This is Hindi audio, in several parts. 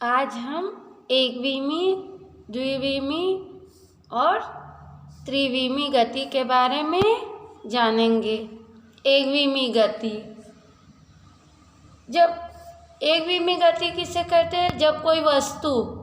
आज हम एकविमी, द्विविमी और त्रिविमी गति के बारे में जानेंगे। एकविमी गति, जब एकविमी गति किसे कहते हैं? जब कोई वस्तु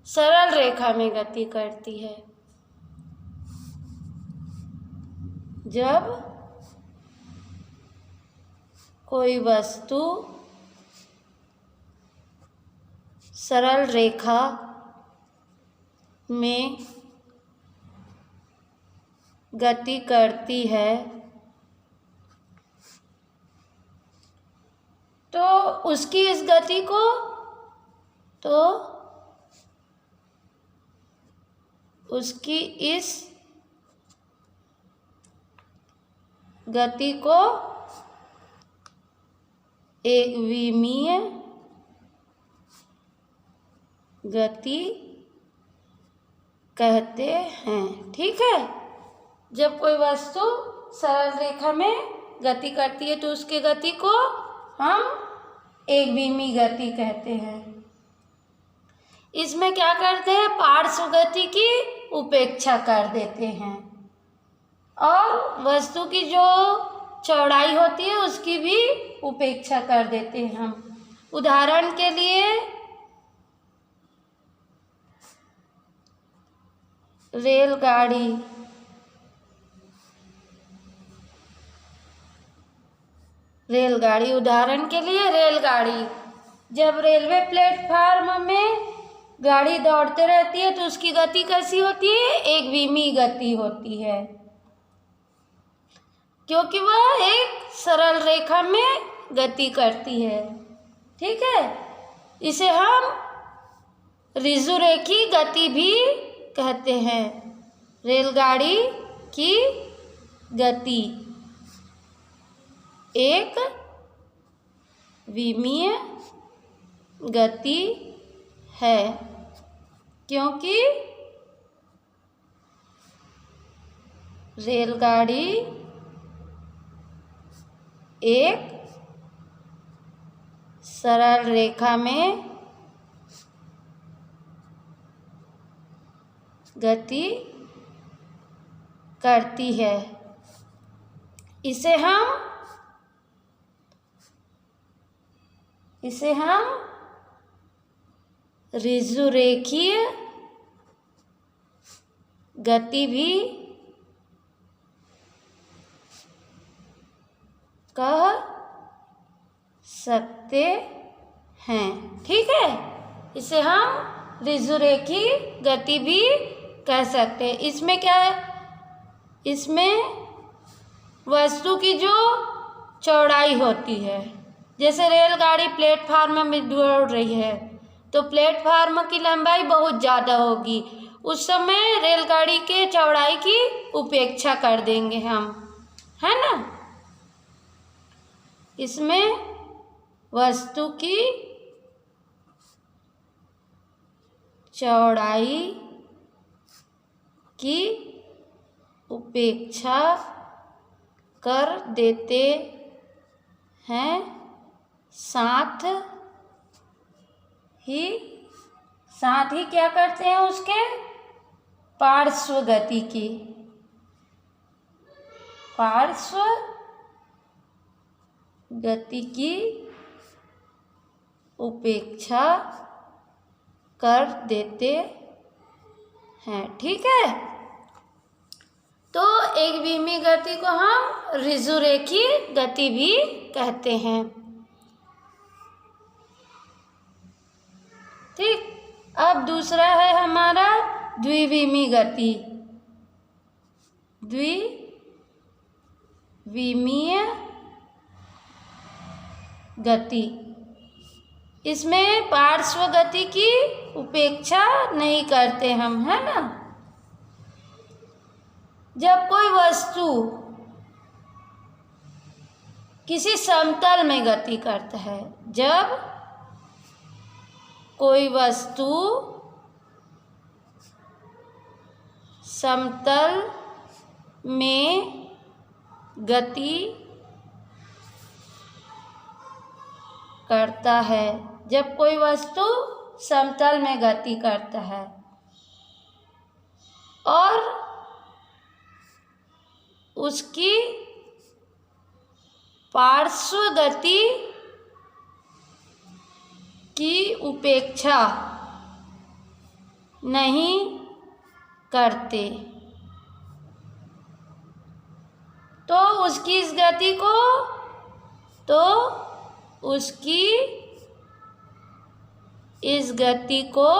सरल रेखा में गति करती है। जब कोई वस्तु सरल रेखा में गति करती है तो उसकी इस गति को एकविमीय गति कहते हैं। ठीक है, जब कोई वस्तु सरल रेखा में गति करती है तो उसकी गति को हम एकविमी गति कहते हैं। इसमें क्या करते हैं? पार्श्व गति की उपेक्षा कर देते हैं और वस्तु की जो चौड़ाई होती है उसकी भी उपेक्षा कर देते हैं हम। उदाहरण के लिए रेलगाड़ी, उदाहरण के लिए रेलगाड़ी। जब रेलवे प्लेटफार्म में गाड़ी दौड़ते रहती है तो उसकी गति कैसी होती है? एकविमी गति होती है, क्योंकि वह एक सरल रेखा में गति करती है। ठीक है, इसे हम ऋजुरेखी गति भी कहते हैं। रेलगाड़ी की गति एक विमीय गति है, क्योंकि रेलगाड़ी एक सरल रेखा में गति करती है। इसे हम ऋजुरेखीय गति भी कह सकते हैं। ठीक है, इसे हम ऋजुरेखी गति भी कह सकते हैं। इसमें क्या है? इसमें वस्तु की जो चौड़ाई होती है, जैसे रेलगाड़ी प्लेटफार्म में दौड़ रही है तो प्लेटफार्म की लंबाई बहुत ज़्यादा होगी, उस समय रेलगाड़ी के चौड़ाई की उपेक्षा कर देंगे हम, है ना। इसमें वस्तु की चौड़ाई की उपेक्षा कर देते हैं, साथ ही क्या करते हैं? उसके पार्श्व गति की उपेक्षा कर देते हैं। ठीक है, तो एकविमी गति को हम ऋजुरेखी गति भी कहते हैं। ठीक, अब दूसरा है हमारा द्विविमी गति। द्विविमीय गति, इसमें पार्श्व गति की उपेक्षा नहीं करते हम, है ना। जब कोई वस्तु किसी समतल में गति करता है, जब कोई वस्तु समतल में गति करता है, जब कोई वस्तु समतल में गति करता है और उसकी पार्श्व गति की उपेक्षा नहीं करते, तो उसकी इस गति को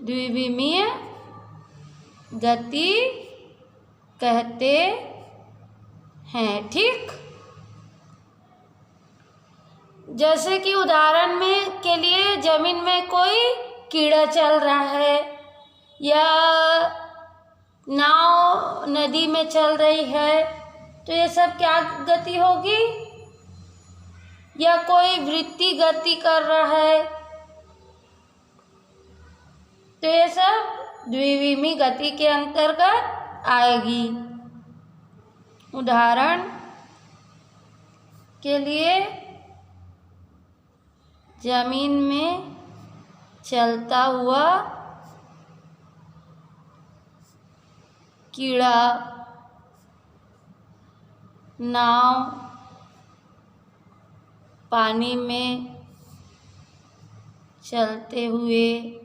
द्विविमीय गति कहते हैं। ठीक, जैसे कि उदाहरण में के लिए जमीन में कोई कीड़ा चल रहा है या नाव नदी में चल रही है, तो ये सब क्या गति होगी? या कोई वृत्ति गति कर रहा है, तो ये सब द्विविमीय गति के अंतर्गत आएगी। उदाहरण के लिए जमीन में चलता हुआ कीड़ा, नाव पानी में चलते हुए,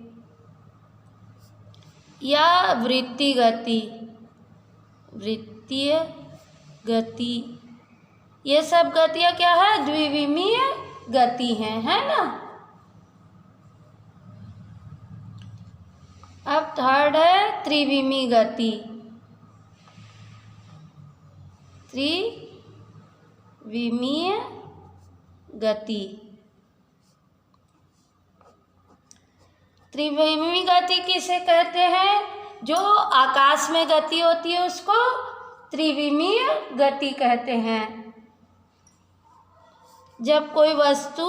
या वृत्तीय गति, ये सब गतियाँ क्या है? द्विविमीय गति है ना। अब थर्ड है त्रिविमीय गति। त्रिविमीय गति, त्रिविमीय गति किसे कहते हैं? जो आकाश में गति होती है उसको त्रिविमीय गति कहते हैं। जब कोई वस्तु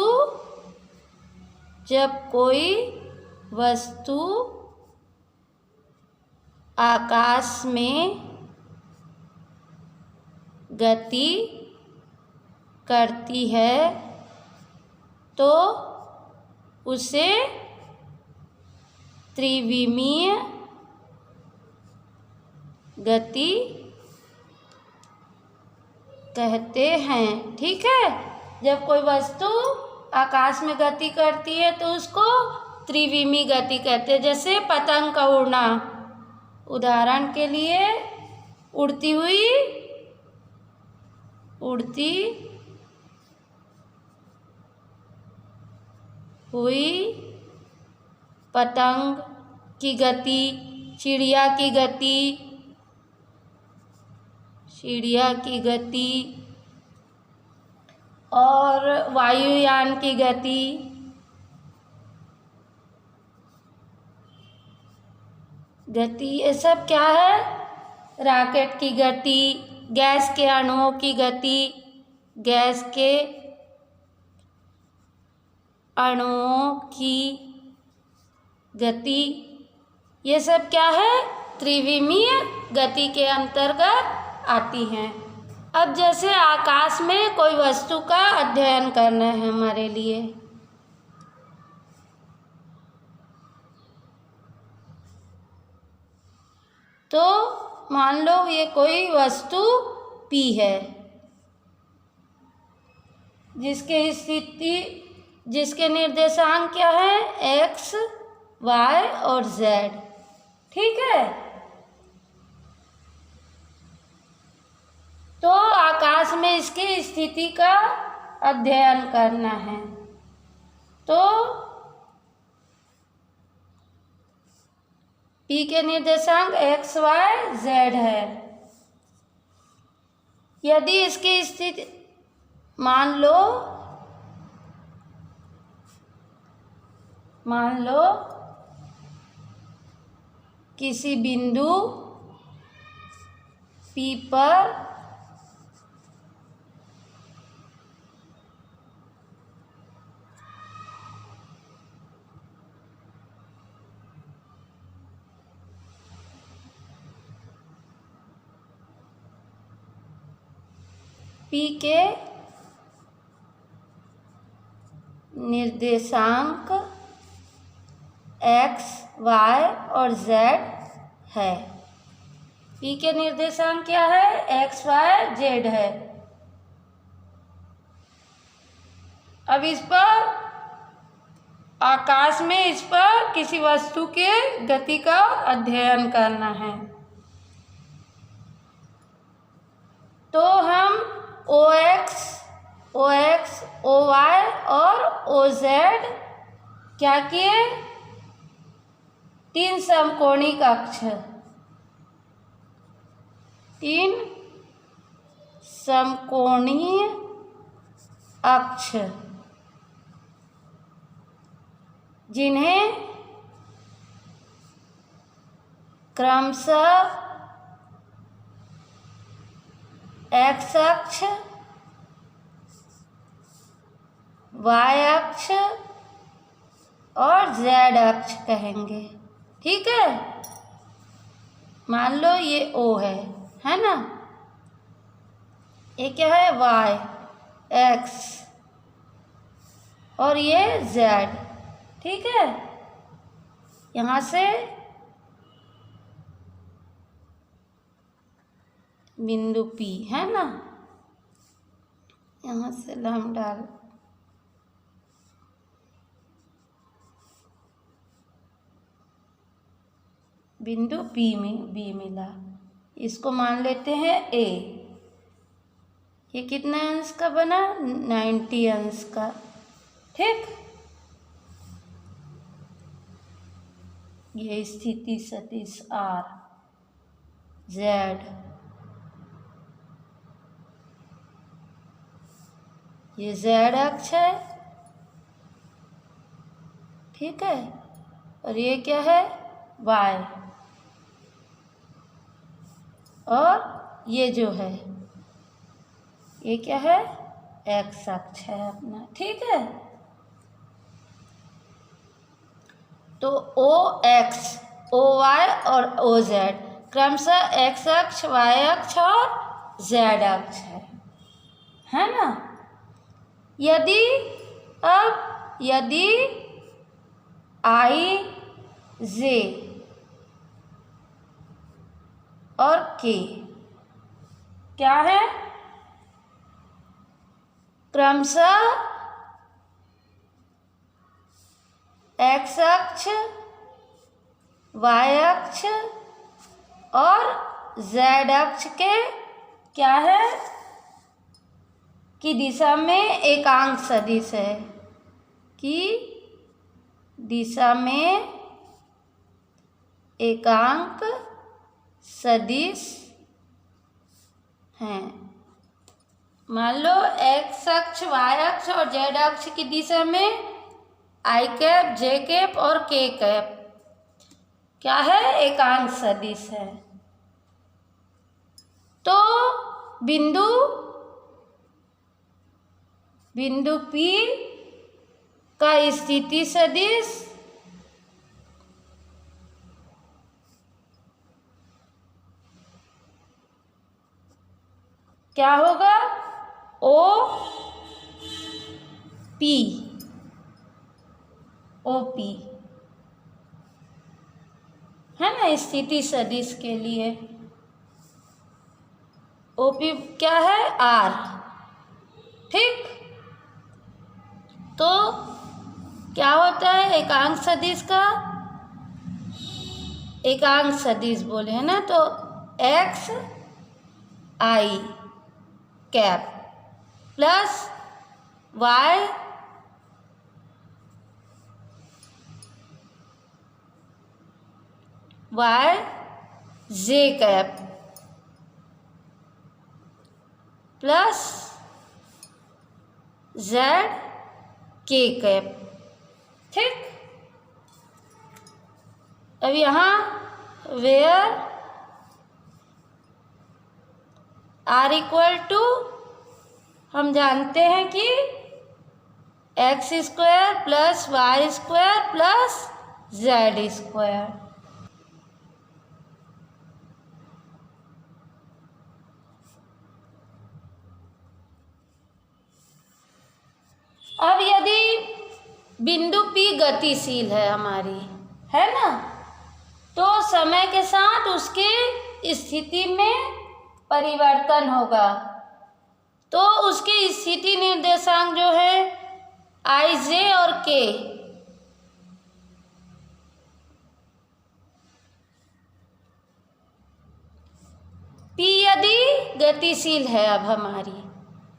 आकाश में गति करती है तो उसे त्रिविमीय गति कहते हैं। ठीक है, जब कोई वस्तु आकाश में गति करती है तो उसको त्रिविमीय गति कहते हैं। जैसे पतंग का उड़ना, उदाहरण के लिए उड़ती हुई पतंग की गति, चिड़िया की गति और वायुयान की गति, ये सब क्या है? रॉकेट की गति, गैस के अणुओं की गति, गैस के अणुओं की गति, ये सब क्या है? त्रिविमीय गति के अंतर्गत आती हैं। अब जैसे आकाश में कोई वस्तु का अध्ययन करना है हमारे लिए, तो मान लो ये कोई वस्तु P है जिसके निर्देशांक क्या है? X, Y और Z। ठीक है, तो आकाश में इसकी स्थिति का अध्ययन करना है, तो P के निर्देशांक X, Y, Z है। यदि इसकी स्थिति मान लो किसी बिंदु P पर पी के निर्देशांक एक्स, वाई और जेड है। पी के निर्देशांक क्या है? एक्स, वाई, जेड है। अब इस पर आकाश में इस पर किसी वस्तु के गति का अध्ययन करना है। तो हम ओ एक्स, ओ वाई और ओ जेड क्या किए? 3 समकोणिक अक्ष, 3 समकोणीय अक्ष जिन्हें क्रमशः एक्स अक्ष, वाई अक्ष और जेड अक्ष कहेंगे। ठीक है, मान लो ये ओ है ना, ये क्या है? वाई, एक्स और ये जेड। ठीक है, यहाँ से बिंदु पी है ना, यहाँ से हम डाल बिंदु पी में बी मिला, इसको मान लेते हैं ए। ये कितने अंश का बना? 90 अंश का। ठीक, ये स्थिति सदिश आर, जेड, ये जेड अक्ष है। ठीक है, और ये क्या है? वाई, और ये जो है ये क्या है? एक्स अक्ष है अपना। ठीक है, तो ओ एक्स, ओ वाई और ओ जेड क्रमशः एक्स अक्ष, वाई अक्ष और जेड अक्ष है ना। यदि आई, जे और के क्या है? क्रमशः एक्स अक्ष, वाई अक्ष और जेड अक्ष के क्या है? की दिशा में एकांक सदिश है, की दिशा में एकांक सदिश हैं। मान लो एक्स अक्ष, वाई अक्ष और जेड अक्ष की दिशा में आई कैप, जे कैप और के कैप क्या है? एकांक सदिश है। तो बिंदु P का स्थिति सदिश क्या होगा? OP है ना, स्थिति सदिश के लिए OP क्या है? R। ठीक, तो क्या होता है एकांक सदिश का? एकांक सदिश बोले है ना, तो एक्स आई कैप प्लस वाई जे कैप प्लस जेड के कैप। ठीक, अब यहाँ वेयर आर इक्वल टू हम जानते हैं कि x square plus y square plus z square. अब यदि बिंदु P गतिशील है हमारी, है ना, तो समय के साथ उसके स्थिति में परिवर्तन होगा। तो उसकी स्थिति निर्देशांक जो है IJ और K, P यदि गतिशील है अब हमारी,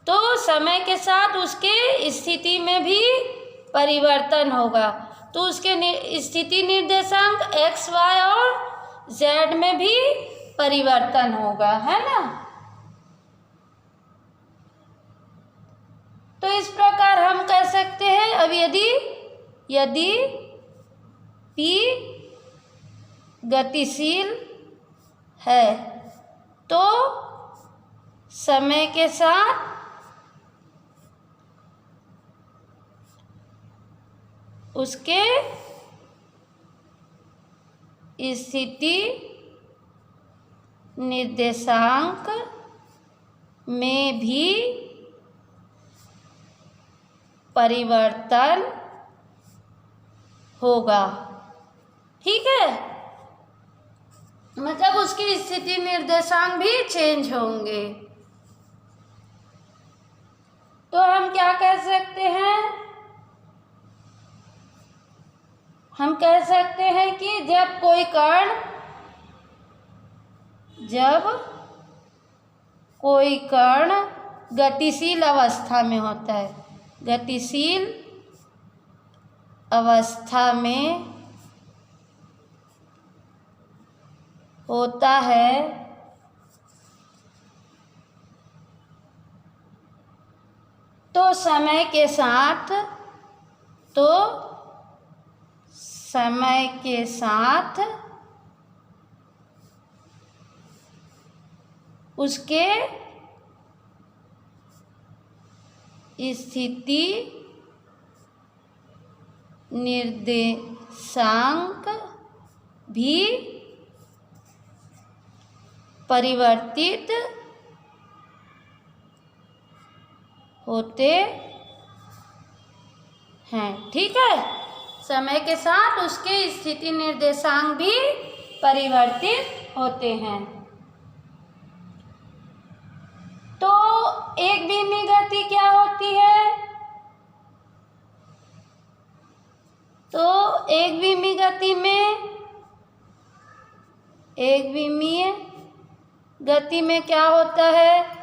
तो समय के साथ उसके स्थिति में भी परिवर्तन होगा। तो उसके स्थिति निर्देशांक X, Y और Z में भी परिवर्तन होगा, है ना। तो इस प्रकार हम कह सकते हैं, अब यदि P गतिशील है तो समय के साथ उसके स्थिति निर्देशांक में भी परिवर्तन होगा। ठीक है, मतलब उसकी स्थिति निर्देशांक भी चेंज होंगे। तो हम क्या कह सकते हैं, हम कह सकते हैं कि जब कोई कण गतिशील अवस्था में होता है, गतिशील अवस्था में होता है तो समय के साथ उसके स्थिति निर्देशांक भी परिवर्तित होते हैं। ठीक है, समय के साथ उसके स्थिति निर्देशांक भी परिवर्तित होते हैं। तो एक बीमी गति क्या होती है, तो एक बीमी गति में क्या होता है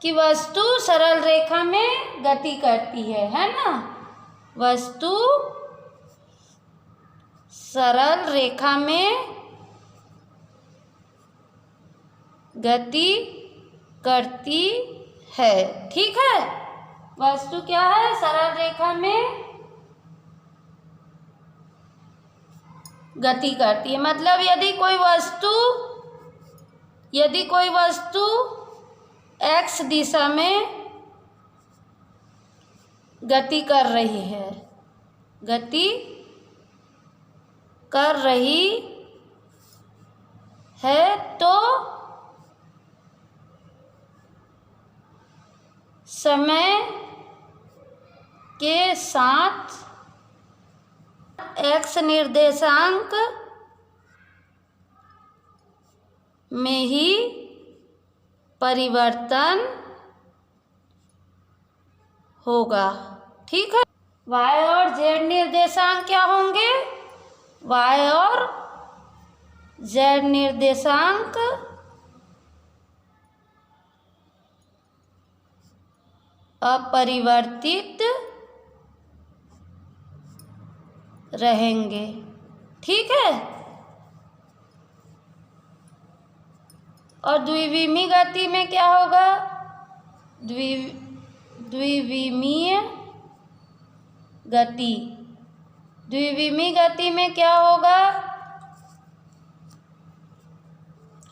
कि वस्तु सरल रेखा में गति करती है ना। वस्तु सरल रेखा में गति करती है। ठीक है, वस्तु क्या है, सरल रेखा में गति करती है। मतलब यदि कोई वस्तु x दिशा में गति कर रही है तो समय के साथ x निर्देशांक में ही परिवर्तन होगा। ठीक है, y और z निर्देशांक क्या होंगे, y और z निर्देशांक अपरिवर्तित रहेंगे। ठीक है, और द्विविमीय गति में क्या होगा, द्विविमीय गति में क्या होगा,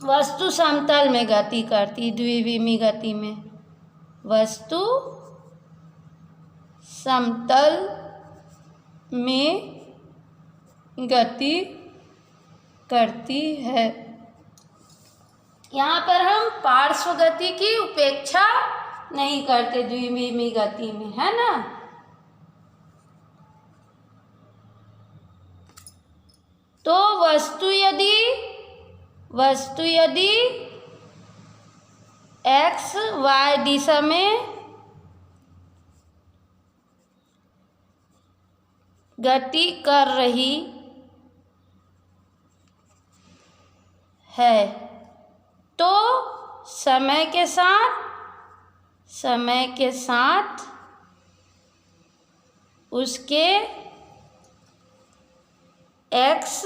वस्तु समतल में गति करती। द्विविमीय गति में वस्तु समतल में गति करती है। यहाँ पर हम पार्श्व गति की उपेक्षा नहीं करते द्विविमीय गति में, है ना। तो वस्तु यदि एक्स वाई दिशा में गति कर रही है तो समय के साथ उसके एक्स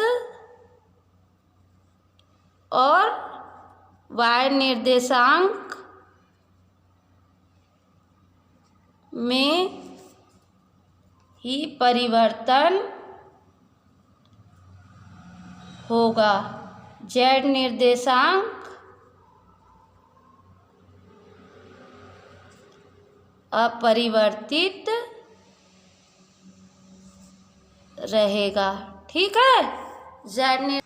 और वाई निर्देशांक में ही परिवर्तन होगा। जेड निर्देशांक अपरिवर्तित रहेगा। ठीक है। जेड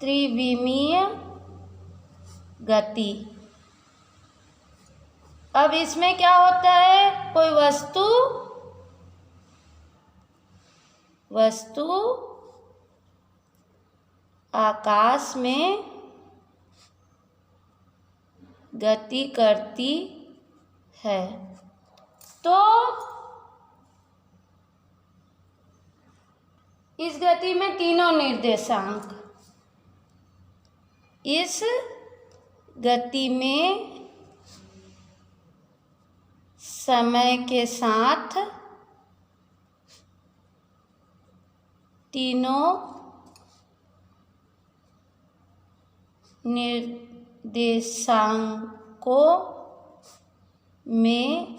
त्रिविमीय गति। अब इसमें क्या होता है, कोई वस्तु आकाश में गति करती है तो इस गति में तीनों निर्देशांक, इस गति में समय के साथ तीनों निर्देशांकों में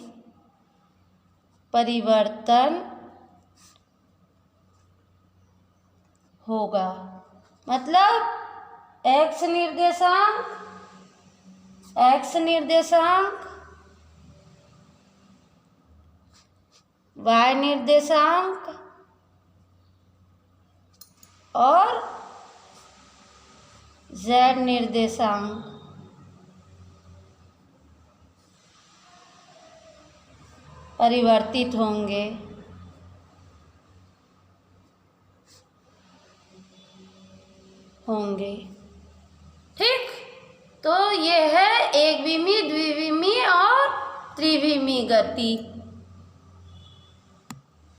परिवर्तन होगा। मतलब एक्स निर्देशांक वाई निर्देशांक और जेड निर्देशांक परिवर्तित होंगे। ठीक। तो ये है एकविमीय, द्विविमीय और त्रिविमीय गति।